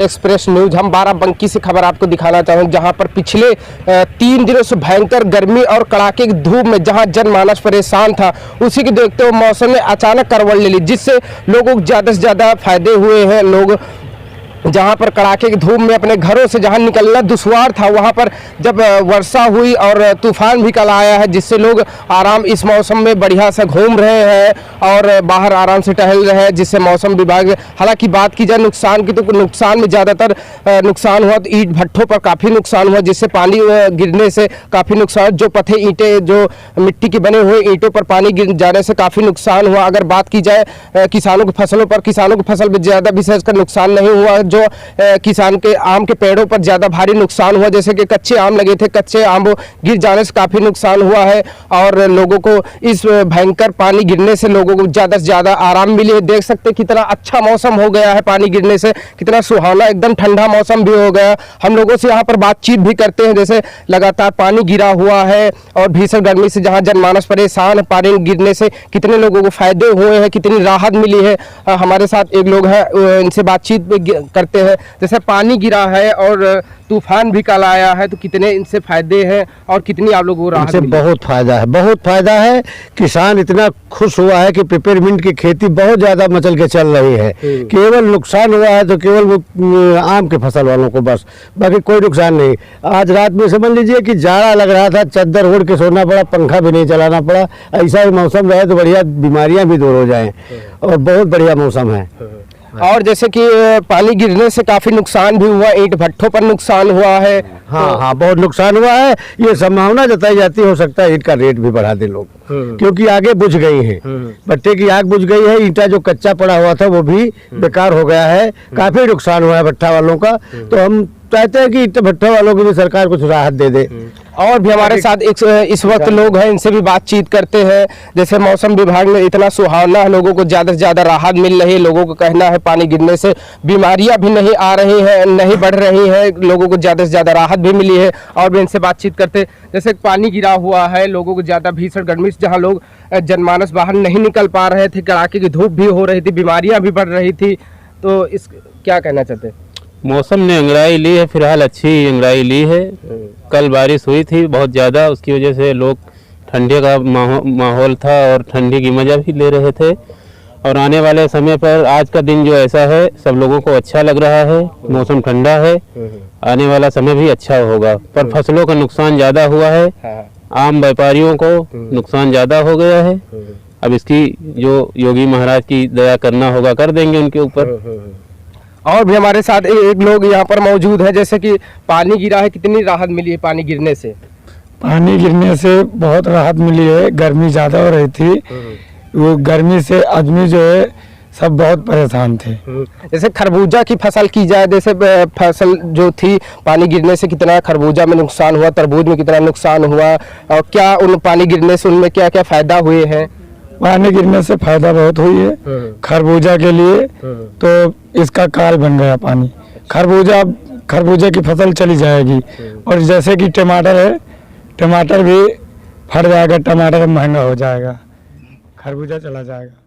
Express news. हम बाराबंकी से खबर आपको दिखाना चाहेंगे, जहां पर पिछले 3 दिनों से भयंकर गर्मी और कड़ाके की धूप में जहां जनमानस परेशान था, उसी के देखते हुए मौसम ने अचानक करवट ले ली, जिससे लोगों को ज़्यादा से ज़्यादा फायदे हुए हैं। लोग जहां पर कड़ाके की धूप में अपने घरों से जहां निकलना दुश्वार था, वहां पर जब वर्षा हुई और तूफान भी कल आया है, जिससे लोग आराम इस मौसम में बढ़िया से घूम रहे हैं और बाहर आराम से टहल रहे हैं। जिससे मौसम विभाग, हालांकि बात की जाए नुकसान की, तो नुकसान में ज़्यादातर नुकसान हुआ तो ईंट भट्ठों पर काफ़ी नुकसान हुआ, जिससे पानी गिरने से काफ़ी नुकसान, जो पथे ईंटें, जो मिट्टी के बने हुए ईंटों पर पानी गिर जाने से काफ़ी नुकसान हुआ। अगर बात की जाए किसानों की फसलों पर, किसानों की फसल में ज़्यादा विशेषकर नुकसान नहीं हुआ। जो किसान के आम के पेड़ों पर ज़्यादा भारी नुकसान हुआ, जैसे कि कच्चे आम लगे थे, कच्चे आम गिर जाने से काफ़ी नुकसान हुआ है। और लोगों को इस भयंकर पानी गिरने से लोगों को ज़्यादा से ज़्यादा आराम मिली है। देख सकते हैं कितना अच्छा मौसम हो गया है, पानी गिरने से कितना सुहावना, एकदम ठंडा मौसम भी हो गया। हम लोगों से यहाँ पर बातचीत भी करते हैं, जैसे लगातार पानी गिरा हुआ है और भीषण गर्मी से जहाँ जनमानस परेशान है, पानी गिरने से कितने लोगों को फायदे हुए हैं, कितनी राहत मिली है। हमारे साथ एक लोग हैं, इनसे बातचीत करते हैं। जैसे पानी गिरा है और तूफान भी कल आया है, तो कितने इनसे फायदे हैं और कितनी आप लोगों को राहत मिली? बहुत फायदा है, बहुत फायदा है। किसान इतना खुश हुआ है कि पेपरमिंट की खेती बहुत ज्यादा मचल के चल रही है। केवल नुकसान हुआ है तो केवल आम के फसल वालों को, बस, बाकी कोई नुकसान नहीं। आज रात में समझ लीजिए कि जाड़ा लग रहा था, चादर ओढ़ के सोना पड़ा, पंखा भी नहीं चलाना पड़ा। ऐसा ही मौसम रहे तो बढ़िया बीमारियां भी दूर हो जाएं, और बहुत बढ़िया मौसम है। और जैसे कि पानी गिरने से काफी नुकसान भी हुआ, ईंट भट्ठों पर नुकसान हुआ है। हाँ, बहुत नुकसान हुआ है। ये संभावना जताई जाती, हो सकता है ईंट का रेट भी बढ़ा दे लोग, क्योंकि आगे बुझ गई है, भट्टे की आग बुझ गई है। ईंटा जो कच्चा पड़ा हुआ था वो भी बेकार हो गया है, काफी नुकसान हुआ है भट्ठा वालों का। तो हम चाहते हैं कि ईंट भट्ठे वालों की भी सरकार कुछ राहत दे दे। और भी हमारे साथ इस वक्त लोग हैं, इनसे भी बातचीत करते हैं। जैसे मौसम विभाग में इतना सुहावना है, लोगों को ज़्यादा से ज़्यादा राहत मिल रही है। लोगों को कहना है पानी गिरने से बीमारियां भी नहीं आ रही हैं, नहीं बढ़ रही हैं, लोगों को ज़्यादा से ज़्यादा राहत भी मिली है। और भी इनसे बातचीत करते, जैसे पानी गिरा हुआ है, लोगों को ज़्यादा भीषण गर्मी से जहाँ लोग जनमानस बाहर नहीं निकल पा रहे थे, कड़ाके की धूप भी हो रही थी, बीमारियाँ भी बढ़ रही थी, तो इस क्या कहना चाहते हैं? मौसम ने अंगड़ाई ली है, फिलहाल अच्छी अंगड़ाई ली है। कल बारिश हुई थी बहुत ज़्यादा, उसकी वजह से लोग ठंडे का माहौल था और ठंडी की मज़ा भी ले रहे थे। और आने वाले समय पर आज का दिन जो ऐसा है, सब लोगों को अच्छा लग रहा है। मौसम ठंडा है, आने वाला समय भी अच्छा होगा। पर फसलों का नुकसान ज़्यादा हुआ है, आम व्यापारियों को नुकसान ज़्यादा हो गया है। अब इसकी जो योगी महाराज की दया करना होगा, कर देंगे उनके ऊपर। और भी हमारे साथ एक लोग यहाँ पर मौजूद है। जैसे कि पानी गिरा है, कितनी राहत मिली है पानी गिरने से? पानी गिरने से बहुत राहत मिली है। गर्मी ज़्यादा हो रही थी, वो गर्मी से आदमी जो है सब बहुत परेशान थे। जैसे खरबूजा की फसल की जाए, जैसे फसल जो थी पानी गिरने से कितना खरबूजा में नुकसान हुआ, तरबूज में कितना नुकसान हुआ, और क्या उन पानी गिरने से उनमें क्या क्या फायदा हुए हैं? पानी गिरने से फायदा बहुत हुई है खरबूजा के लिए, तो इसका काल बन गया पानी। खरबूजा की फसल चली जाएगी। और जैसे कि टमाटर है, टमाटर भी फट जाएगा, टमाटर महंगा हो जाएगा, खरबूजा चला जाएगा।